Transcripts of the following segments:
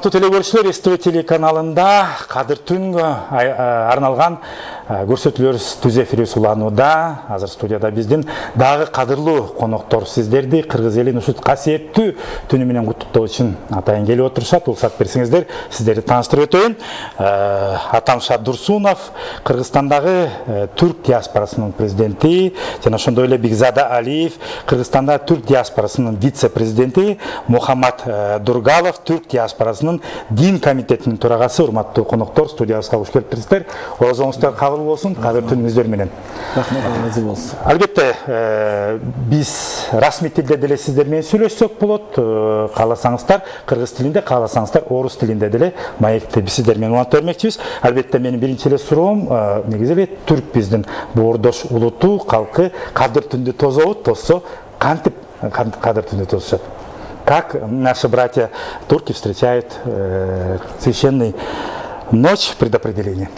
Урматтуу телекөрүүчүлөр, СТВ телеканалында Кадыр түнгө арналган көрсөтүүлөр түз эфирибиз уланууда. Азыр студияда биздин дагы кадырлуу коноктор сиздерди кыргыз элин ушул касиеттүү түнү менен куттуктоо үчүн атайын келип отурушат. Уруксат берсеңиздер, сиздерди тааныштырып өтөйүн. Атамшат Дурсунов, Кыргызстандагы түрк диаспорасынын президенти, жана ошондой эле Бигзада Алиев, Кыргызстандагы түрк диаспорасынын вице-президенти, Мухаммад Дургалов, түрк диаспорасынын дин комитетинин төрагасы. Урматтуу коноктор, студиябызга куш келиптирсиздер. Оозуңуздар кабыл болсун, кадыр түнүңүздөр менен. Рахмат, разы болсун. Албетте, биз расмий тилде деле сиздер менен сүйлөшсөк болот. Кааласаңыздар кыргыз тилинде, кааласаңыздар орус тилинде деле маекти биз сиздер менен улантып бермекчибиз. Албетте менин биринчи эле суроом, негизи эле түрк биздин боордош улуту, калкы кадыр түндү тозобу, тозсо кантип кадыр түндү тозушат? Как наши братья турки встречают священный ночь предопределения?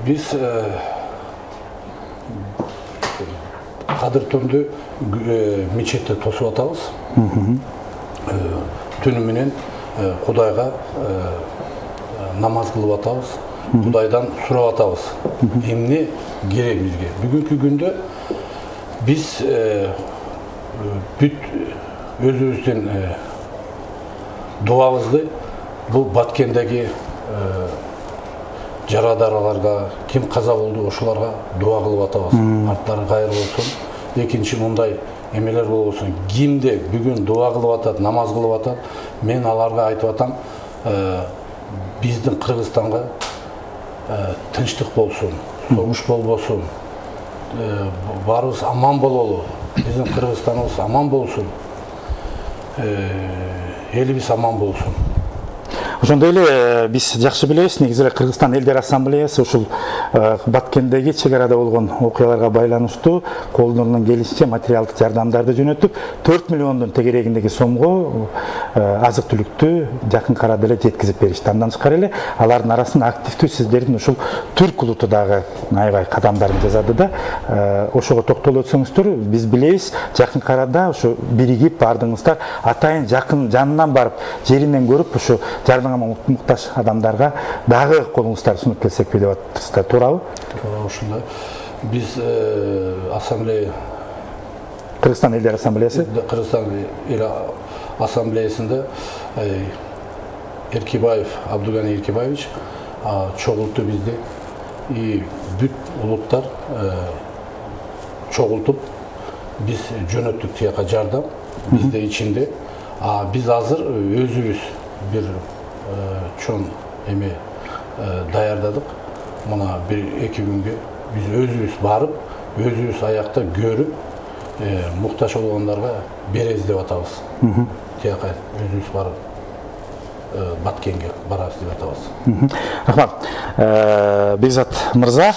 Biz Кадыр түндү мечетте тосуп атабыз. Түнү менен Кудайга намаз кылып атабыз. Кудайдан сурап атабыз. Эмне керек бизге? Бүгүнкү күндө биз бүт өзүбүздүн дуабызды бул Баткендеги жарадараларга, ким каза болду, ошолорго дуа кылып атабыз. Арттары кайыр болсун. Экинчи мындай эмелер болбосун. Кимде бүгүн дуа кылып атат, намаз кылып атат, мен аларга айтып атам, биздин Кыргызстанга тынчтык болсун, согуш болбосун, баарыбыз аман бололу, биздин Кыргызстаныбыз аман болсун, элибиз аман болсун. Ошондой эле биз жакшы билебиз, негизи эле Кыргызстан элдер ассамблеясы ушул Баткендеги чек арада болгон окуяларга байланыштуу колдорунан келишинче материалдык жардамдарды жөнөтүп, 4 миллиондун тегерегиндеги сомго азык түлүктү жакын арада эле жеткизип беришти. Андан тышкары эле алардын арасында активдүү сиздердин ушул түрк улуту дагы аябай кадамдарын жасады да. Ошого токтолуп өтсөңүздөр, биз билебиз, жакын арада ушу биригип бардыңыздар, атайын жакын жанынан барып, жеринен көрүп ушу муктаж адамдарга дагы колуңуздар сунуп келсекпи деп атасыздар, туурабы? Ушундай. Биз ассамблея, Кыргызстан элдер ассамблеясы, Кыргызстан эл ассамблеясында Эркибаев, Абдуган Эркибаевич чогулту бизди, и бүт улуттар чогултуп биз жөнөттүк тияка жардам, бизде ичинде. Биз азыр өзүбүз бир чоң эме даярдадык. Мына бир-эки күнгө биз өзүбүз барып, өзүбүз аякта көрүп, муктаж болгондарга беребиз деп атабыз. Тияка өзүбүз барып Баткенге барабыз деп атабыз. Рахмат. Бекзат мырза,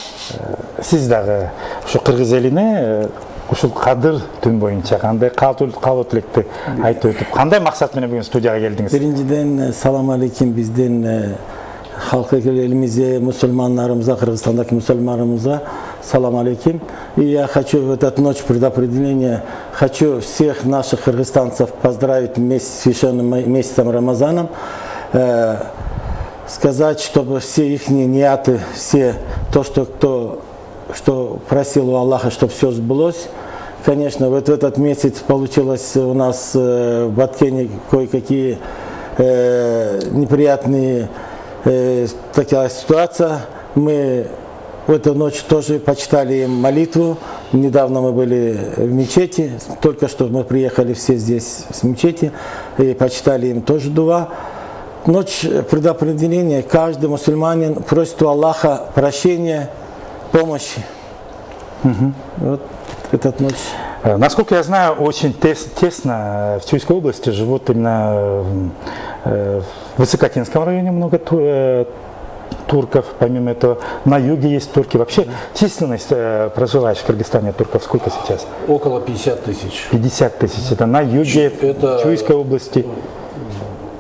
сиз дагы ушу кыргыз элине ушул кадыр түн боюнча кандай каалоо тилекти айтып өтүп, кандай максат менен бүгүн студияга келдиңиз? Биринчиден, салам алейкум биздин халкы элимизге, мусульмандарыбызга, Кыргызстандагы мусульмандарыбызга салам алейкум. И я хочу в эту ночь предопределения, хочу всех наших кыргызстанцев поздравить вместе с священным месяцем Рамазаном, сказать, чтобы все их нияты, все то, что просил у Аллаха, чтобы все сбылось. Конечно, вот в этот месяц получилось у нас в Баткене кое-какие неприятные такая ситуация. Мы в эту ночь тоже почитали им молитву. Недавно мы были в мечети, только что мы приехали все здесь с мечети и почитали им тоже дуа. Ночь предопределения, каждый мусульманин просит у Аллаха прощения, помощи. Вот этот ночь. Насколько я знаю, очень тесно в Чуйской области живут именно в Высокотинском районе много турков. Помимо этого, на юге есть турки. Вообще численность проживающих в Кыргызстане турков сколько сейчас? Около 50 тысяч. 50 тысяч. Это на юге Чуйской области.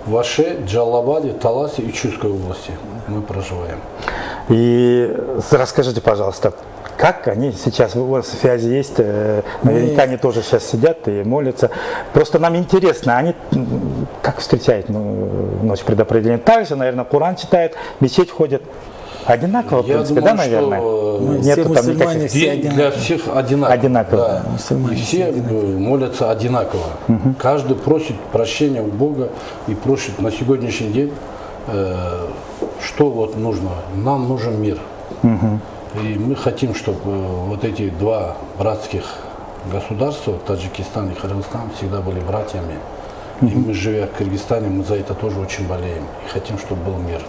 В Аше, Джалабаде, Таласе и Чуйской области мы проживаем. И расскажите, пожалуйста, Как они сейчас, у вас связи есть, наверняка они тоже сейчас сидят и молятся. Просто нам интересно, они как встречают ночь предопределения? Также, наверное, Коран читают, в мечеть ходят. Одинаково, в принципе, да, наверное? Все мусульмане все Для всех одинаково. Одинаково. Да. И все молятся одинаково. Каждый просит прощения у Бога и просит на сегодняшний день, что вот нужно. Нам нужен мир. И мы хотим, чтобы вот эти два братских государства, Таджикистан и Кыргызстан, всегда были братьями. И мы, живя в Кыргызстане, мы за это тоже очень болеем. И хотим, чтобы был мир.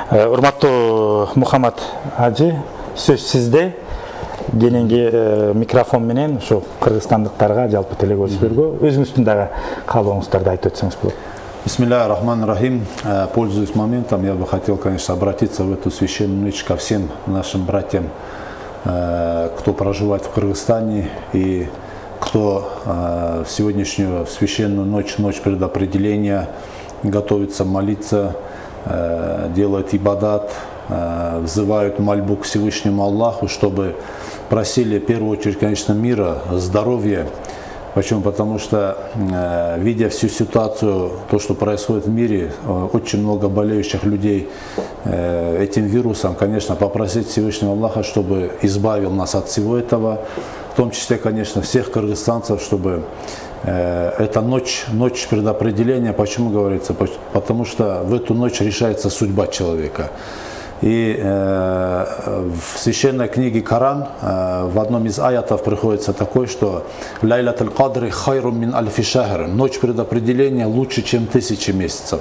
Урматтуу Мухаммад Ажи, сөз сизде. Кийинки микрофон менен ушу кыргызстандыктарга, жалпы телекөрүүчүлөргө өзүңүздүн дагы каалооңуздарды айтып өтсөңүз болот. Бисмилляхи рахмани рахим. Пользуясь моментом, я бы хотел, конечно, обратиться в эту священную ночь ко всем нашим братьям, кто проживает в Кыргызстане и кто в сегодняшнюю священную ночь, ночь предопределения, готовится молиться, делает ибадат, взывают мольбу к Всевышнему Аллаху, чтобы просили в первую очередь, конечно, мира, здоровья. Почему? Потому что, видя всю ситуацию, то, что происходит в мире, очень много болеющих людей этим вирусом, конечно, попросить Всевышнего Аллаха, чтобы избавил нас от всего этого, в том числе, конечно, всех кыргызстанцев, чтобы эта ночь предопределения, почему говорится? Потому что в эту ночь решается судьба человека. И в священной книге Коран в одном из аятов приходится такое, что «Лайлатуль кадри хайрум мин альфи шахр» – ночь предопределения лучше, чем 1000 месяцев.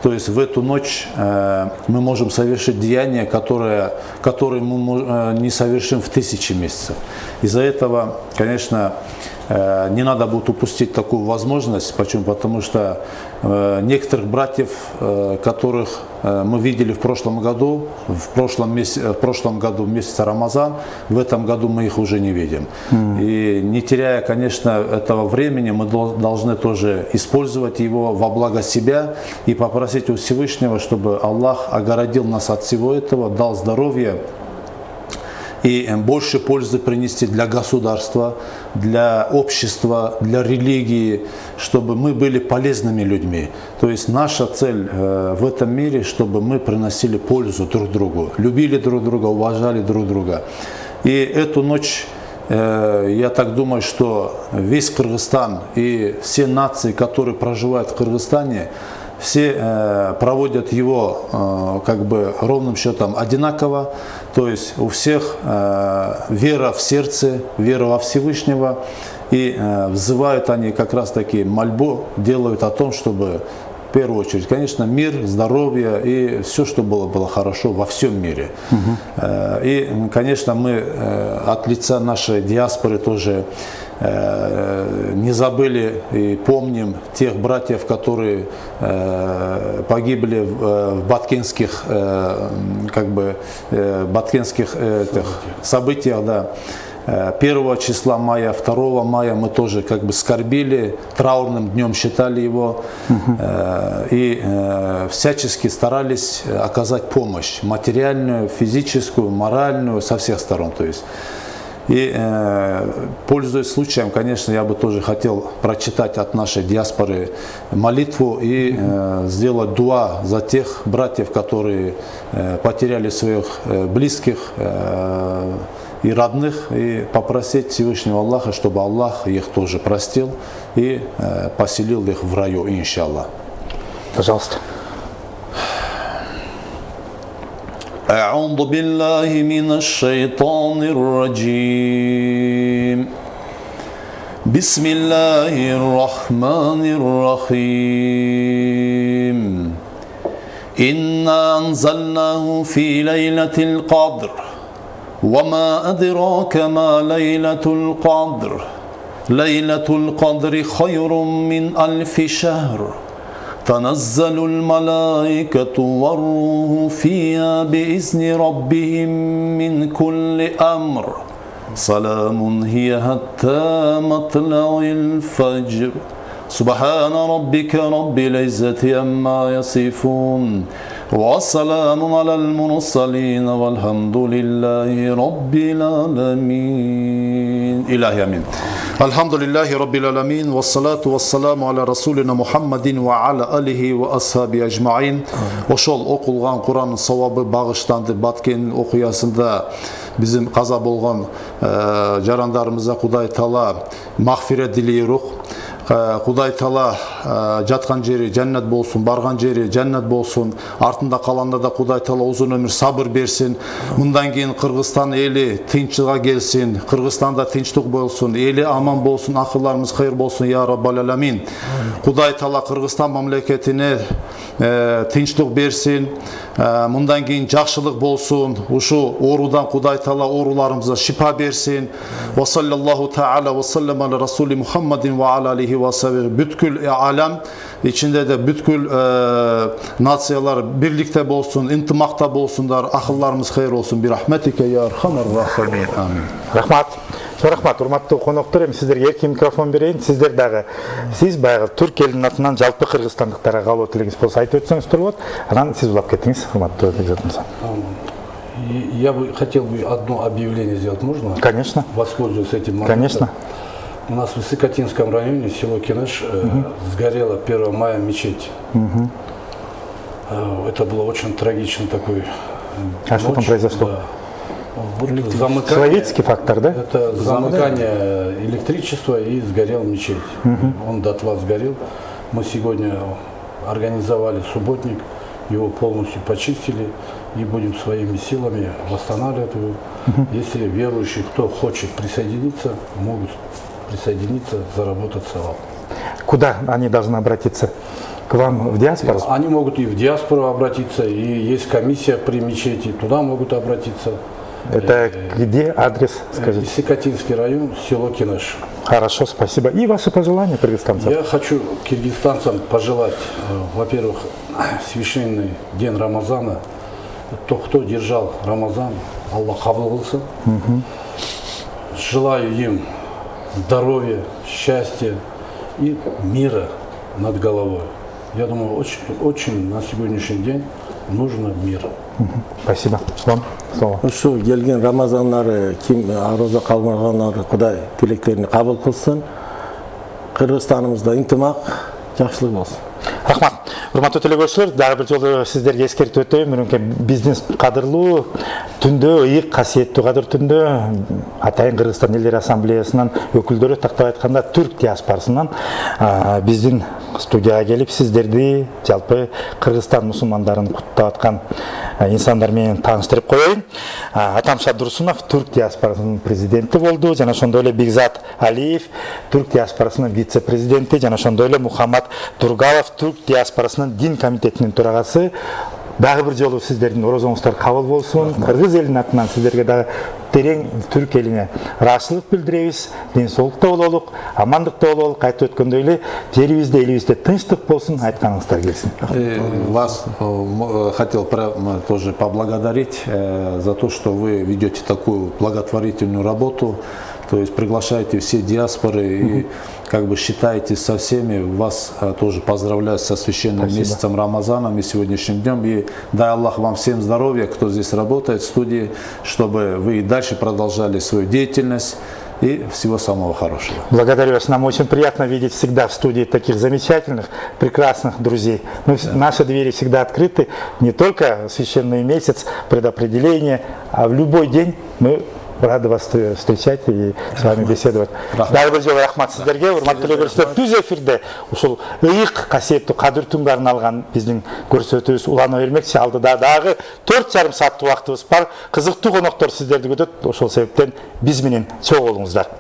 То есть в эту ночь мы можем совершить деяния, которые мы не совершим в 1000 месяцев. Из-за этого, конечно, не надо будет упустить такую возможность. Почему? Потому что некоторых братьев, которых мы видели в прошлом году, в прошлом году в месяце Рамазан, в этом году мы их уже не видим. И не теряя, конечно, этого времени, мы должны тоже использовать его во благо себя и попросить у Всевышнего, чтобы Аллах огородил нас от всего этого, дал здоровье и больше пользы принести для государства, для общества, для религии, чтобы мы были полезными людьми. То есть наша цель в этом мире, чтобы мы приносили пользу друг другу, любили друг друга, уважали друг друга. И эту ночь, я так думаю, что весь Кыргызстан и все нации, которые проживают в Кыргызстане, все проводят его как бы ровным счетом одинаково, то есть у всех вера в сердце, вера во Всевышнего, и взывают они как раз таки мольбу, делают о том, чтобы в первую очередь, конечно, мир, здоровье и все, что было хорошо во всем мире. И, конечно, мы от лица нашей диаспоры тоже не забыли и помним тех братьев, которые погибли в баткенских, событиях. Да. 1 числа мая, 2 мая мы тоже как бы скорбили, траурным днем считали его и всячески старались оказать помощь материальную, физическую, моральную, со всех сторон. То есть. И пользуясь случаем, конечно, я бы тоже хотел прочитать от нашей диаспоры молитву и сделать дуа за тех братьев, которые потеряли своих близких и родных, и попросить Всевышнего Аллаха, чтобы Аллах их тоже простил и поселил их в раю, иншаллах. Пожалуйста. أعوذ بالله من الشيطان الرجيم بسم الله الرحمن الرحيم إنا أنزلناه في ليلة القدر وما أدراك ما ليلة القدر ليلة القدر خير من ألف شهر تنزل الملائكة والروح فيها بإذن ربهم من كل أمر سلام هي حتى مطلع الفجر سبحان ربك رب العزة عما يصفون والسلام على المرسلين والحمد لله رب العالمين. İlahi amin. Elhamdülillahi Rabbil alemin ve salatu ve selamu ala Resulina Muhammedin ve ala alihi ve ashabi ecmain. Oşol okulgan Kur'an'ın savabı bağışlandı. Batken'in okuyasında bizim kaza bolgan jarandarımıza Kuday Tala mağfiret dileyirik. Kuday Tala жатқан жері жәннат болсын, барған жері жәннат болсын, артында қаланда да Kuday Tala uzun ömür sabır берсін. Мұндан кейін Қырғызстан елі тынчыға келсін, Қырғызстанда тынчтық болсын, елі аман болсын, ақыларымыз қайыр болсын, я Раббал аламин. Kuday Tala Қырғызстан мамлекетіне тынчтық берсін, мұндан кейін жақшылық болсын, ушу орудан Kuday Tala orularımıza şifa берсін. Ve sallallahu ta'ala ve sallam ala Resulü Muhammedin ve ala alihi ve sahibi bütkül alem içinde de bütkül nasiyalar birlikte bolsun, intimakta bolsunlar, akıllarımız hayır olsun. Bir rahmetike ya erhamer rahimin. Amin. Рахмат. Рахмат, урматтуу коноктор, эми сиздерге эркин микрофон берейин. Сиздер дагы сиз баягы түрк элинин атынан жалпы кыргызстандыктарга кабыл тилегиңиз болсо айтып өтсөңүздөр болот. Анан сиз улап кетиңиз, урматтуу Бекзат мырза. Я бы хотел одно объявление сделать, можно? Конечно. Воспользуюсь этим моментом. Конечно. У нас в Высокотинском районе, село Кинеш, сгорела 1 мая мечеть. Это было очень трагично такой. А что там произошло? Да. Вот замыкание, Человеческий фактор, да? Это замыкание электричества и сгорел мечеть. Он дотла сгорел. Мы сегодня организовали субботник, его полностью почистили и будем своими силами восстанавливать его. Если верующие, кто хочет присоединиться, могут присоединиться, заработать савап. Куда они должны обратиться? К вам в диаспору? Они могут и в диаспору обратиться, и есть комиссия при мечети, туда могут обратиться. Это где адрес, скажите? Высокотинский район, село Кинеш. Хорошо, спасибо. И ваши пожелания кыргызстанцам? Я хочу киргизстанцам пожелать, во-первых, священный день Рамазана. То, кто держал Рамазан, Аллах кабыл кылсын. Желаю им здоровья, счастья и мира над головой. Я думаю, очень на сегодняшний день нужно мир. Спасибо. Вам слово. Ушу келген Рамазанлары, ким ароза калмаганлары Кудай тилектерин кабыл кылсын. Кыргызстаныбызда интимак, жакшылык болсун. Рахмат. Урматтуу телекөрүүчүлөр, дагы бир жолу сиздерге эскертип өтөйүн. Мүмкүн биздин кадырлуу түндө, ыйык касиеттүү кадыр түндө Атайын Кыргызстан элдер ассамблеясынын өкүлдөрү тактап айтканда түрк диаспорасынан биздин студияга келип сиздерди жалпы Кыргызстан мусулмандарын куттап аткан инсандар менен тааныштырып коеюн. Атамша Турсунов түрк диаспорасынын президенти болду, жана ошондой эле Бекзат Алиев түрк диаспорасынын вице-президенти, жана ошондой эле Мухаммад Тургалов түрк диаспорасынын дин комитетинин төрагасы. Дагы бир жолу сиздердин орозоңуздар кабыл болсун. Кыргыз элинин атынан сиздерге дагы терең түрк элине ыраазычылык билдиребиз. Ден соолукта бололук, амандыкта бололук. Кайтып өткөндөй эле жерибизде, элибизде тынчтык болсун, айтканыңыздар келсин. Вас хотел тоже поблагодарить за то, что вы ведете такую благотворительную работу. То есть приглашаете все диаспоры и как бы считаетесь со всеми. Вас тоже поздравляю со священным месяцем Рамазаном и сегодняшним днем. И дай Аллах вам всем здоровья, кто здесь работает в студии, чтобы вы и дальше продолжали свою деятельность. И всего самого хорошего. Благодарю вас. Нам очень приятно видеть всегда в студии таких замечательных, прекрасных друзей. Наши двери всегда открыты. Не только в священный месяц, предопределение, а в любой день мы рады вас встречать и с вами беседовать. Дагы бир жолу рахмат сиздерге, урматтуу телекөрүүчүлөр. Түз эфирде ушул ыйык касиеттүү кадыр түнгө арналган биздин көрсөтүүбүз улана бермекчи. Алдыда дагы 4,5 сааттык убактыбыз бар. Кызыктуу коноктор сиздерди күтөт. Ошол себептен биз менен чогуу болуңуздар.